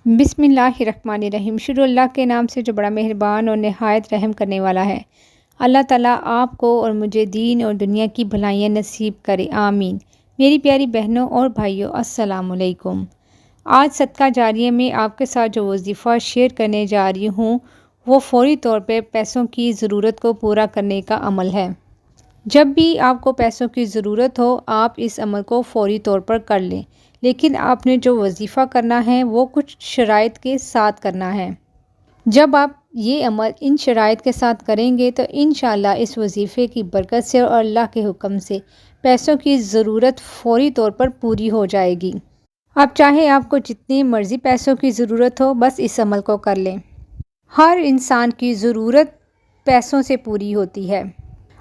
بسم اللہ الرحمن الرحیم۔ شروع اللہ کے نام سے جو بڑا مہربان اور نہایت رحم کرنے والا ہے۔ اللہ تعالیٰ آپ کو اور مجھے دین اور دنیا کی بھلائیاں نصیب کرے، آمین۔ میری پیاری بہنوں اور بھائیوں، السلام علیکم۔ آج صدقہ جاریہ میں آپ کے ساتھ جو وظیفہ شیئر کرنے جا رہی ہوں وہ فوری طور پہ پیسوں کی ضرورت کو پورا کرنے کا عمل ہے۔ جب بھی آپ کو پیسوں کی ضرورت ہو آپ اس عمل کو فوری طور پر کر لیں، لیکن آپ نے جو وظیفہ کرنا ہے وہ کچھ شرائط کے ساتھ کرنا ہے۔ جب آپ یہ عمل ان شرائط کے ساتھ کریں گے تو انشاءاللہ اس وظیفے کی برکت سے اور اللہ کے حکم سے پیسوں کی ضرورت فوری طور پر پوری ہو جائے گی۔ اب چاہے آپ کو جتنی مرضی پیسوں کی ضرورت ہو، بس اس عمل کو کر لیں۔ ہر انسان کی ضرورت پیسوں سے پوری ہوتی ہے۔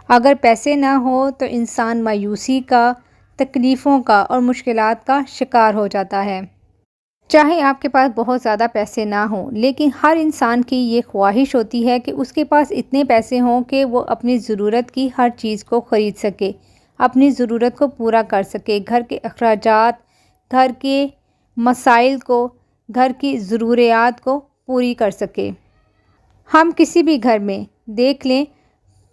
اگر پیسے نہ ہو تو انسان مایوسی کا، تکلیفوں کا اور مشکلات کا شکار ہو جاتا ہے۔ چاہے آپ کے پاس بہت زیادہ پیسے نہ ہوں، لیکن ہر انسان کی یہ خواہش ہوتی ہے کہ اس کے پاس اتنے پیسے ہوں کہ وہ اپنی ضرورت کی ہر چیز کو خرید سکے، اپنی ضرورت کو پورا کر سکے، گھر کے اخراجات، گھر کے مسائل کو، گھر کی ضروریات کو پوری کر سکے۔ ہم کسی بھی گھر میں دیکھ لیں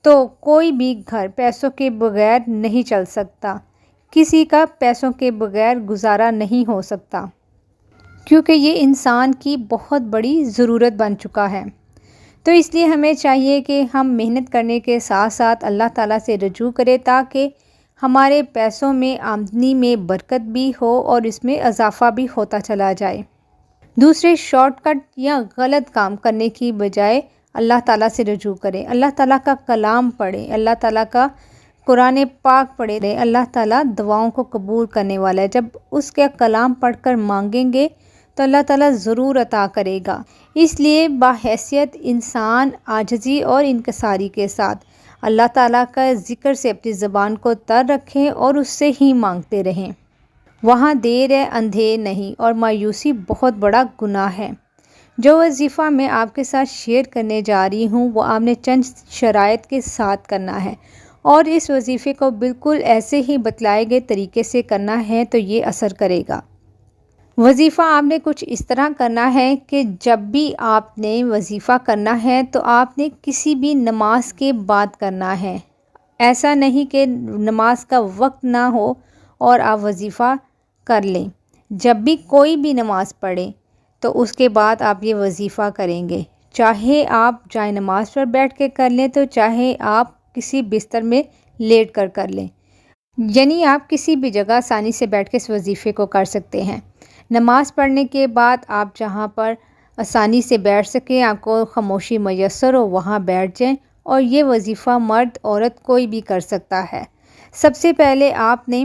تو کوئی بھی گھر پیسوں کے بغیر نہیں چل سکتا، کسی کا پیسوں کے بغیر گزارا نہیں ہو سکتا، کیونکہ یہ انسان کی بہت بڑی ضرورت بن چکا ہے۔ تو اس لیے ہمیں چاہیے کہ ہم محنت کرنے کے ساتھ ساتھ اللہ تعالیٰ سے رجوع کریں تاکہ ہمارے پیسوں میں آمدنی میں برکت بھی ہو اور اس میں اضافہ بھی ہوتا چلا جائے۔ دوسرے شارٹ کٹ یا غلط کام کرنے کی بجائے اللہ تعالیٰ سے رجوع کریں، اللہ تعالیٰ کا کلام پڑھیں، اللہ تعالیٰ کا قرآن پاک پڑھیں۔ اللہ تعالیٰ دعاؤں کو قبول کرنے والا ہے۔ جب اس کا کلام پڑھ کر مانگیں گے تو اللہ تعالیٰ ضرور عطا کرے گا۔ اس لیے بحیثیت انسان عاجزی اور انکساری کے ساتھ اللہ تعالیٰ کا ذکر سے اپنی زبان کو تر رکھیں اور اس سے ہی مانگتے رہیں۔ وہاں دیر ہے اندھیر نہیں، اور مایوسی بہت بڑا گناہ ہے۔ جو وظیفہ میں آپ کے ساتھ شیئر کرنے جا رہی ہوں وہ آپ نے چند شرائط کے ساتھ کرنا ہے، اور اس وظیفے کو بالکل ایسے ہی بتلائے گئے طریقے سے کرنا ہے تو یہ اثر کرے گا۔ وظیفہ آپ نے کچھ اس طرح کرنا ہے کہ جب بھی آپ نے وظیفہ کرنا ہے تو آپ نے کسی بھی نماز کے بعد کرنا ہے۔ ایسا نہیں کہ نماز کا وقت نہ ہو اور آپ وظیفہ کر لیں۔ جب بھی کوئی بھی نماز پڑھیں تو اس کے بعد آپ یہ وظیفہ کریں گے، چاہے آپ جائے نماز پر بیٹھ کے کر لیں تو چاہے آپ کسی بستر میں لیٹ کر لیں، یعنی آپ کسی بھی جگہ آسانی سے بیٹھ کے اس وظیفے کو کر سکتے ہیں۔ نماز پڑھنے کے بعد آپ جہاں پر آسانی سے بیٹھ سکیں، آپ کو خاموشی میسر ہو، وہاں بیٹھ جائیں، اور یہ وظیفہ مرد عورت کوئی بھی کر سکتا ہے۔ سب سے پہلے آپ نے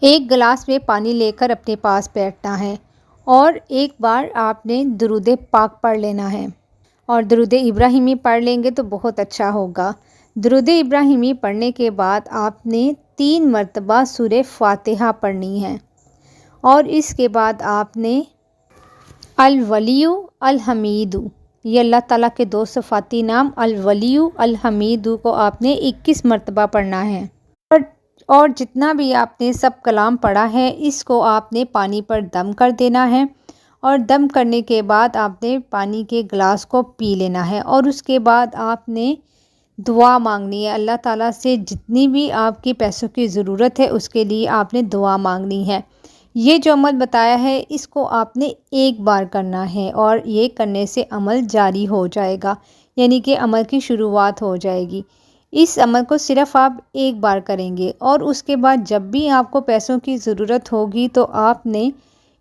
ایک گلاس میں پانی لے کر اپنے پاس بیٹھنا ہے، اور ایک بار آپ نے درود پاک پڑھ لینا ہے، اور درود ابراہیمی پڑھ لیں گے تو بہت اچھا ہوگا۔ درود ابراہیمی پڑھنے کے بعد آپ نے 3 مرتبہ سورہ فاتحہ پڑھنی ہے، اور اس کے بعد آپ نے الولی الحمید، یہ اللہ تعالیٰ کے 2 صفاتی نام الولی الحمید کو آپ نے 21 مرتبہ پڑھنا ہے، اور جتنا بھی آپ نے سب کلام پڑھا ہے اس کو آپ نے پانی پر دم کر دینا ہے، اور دم کرنے کے بعد آپ نے پانی کے گلاس کو پی لینا ہے، اور اس کے بعد آپ نے دعا مانگنی ہے اللہ تعالیٰ سے۔ جتنی بھی آپ کی پیسوں کی ضرورت ہے اس کے لیے آپ نے دعا مانگنی ہے۔ یہ جو عمل بتایا ہے اس کو آپ نے ایک بار کرنا ہے، اور یہ کرنے سے عمل جاری ہو جائے گا، یعنی کہ عمل کی شروعات ہو جائے گی۔ اس عمل کو صرف آپ ایک بار کریں گے، اور اس کے بعد جب بھی آپ کو پیسوں کی ضرورت ہوگی تو آپ نے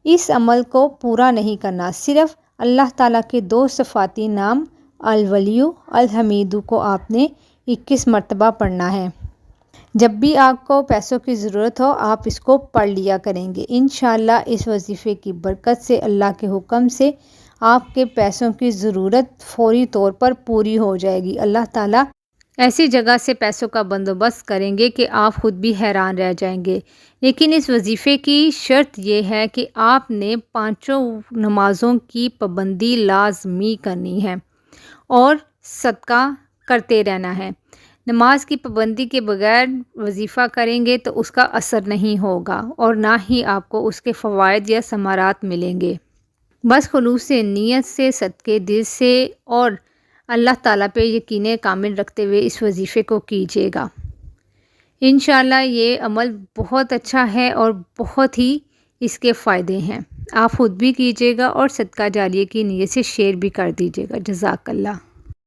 اس عمل کو پورا نہیں کرنا، صرف اللہ تعالیٰ کے 2 صفاتی نام الولی الحمید کو آپ نے 21 مرتبہ پڑھنا ہے۔ جب بھی آپ کو پیسوں کی ضرورت ہو آپ اس کو پڑھ لیا کریں گے۔ انشاءاللہ اس وظیفے کی برکت سے اللہ کے حکم سے آپ کے پیسوں کی ضرورت فوری طور پر پوری ہو جائے گی۔ اللہ تعالیٰ ایسی جگہ سے پیسوں کا بندوبست کریں گے کہ آپ خود بھی حیران رہ جائیں گے۔ لیکن اس وظیفے کی شرط یہ ہے کہ آپ نے 5 نمازوں کی پابندی لازمی کرنی ہے اور صدقہ کرتے رہنا ہے۔ نماز کی پابندی کے بغیر وظیفہ کریں گے تو اس کا اثر نہیں ہوگا، اور نہ ہی آپ کو اس کے فوائد یا ثمرات ملیں گے۔ بس خلوص سے، نیت سے، صدقے دل سے اور اللہ تعالیٰ پہ یقین کامل رکھتے ہوئے اس وظیفے کو کیجیے گا۔ انشاءاللہ یہ عمل بہت اچھا ہے اور بہت ہی اس کے فائدے ہیں۔ آپ خود بھی کیجیے گا اور صدقہ جاریہ کی نیت سے شیئر بھی کر دیجیے گا۔ جزاک اللہ۔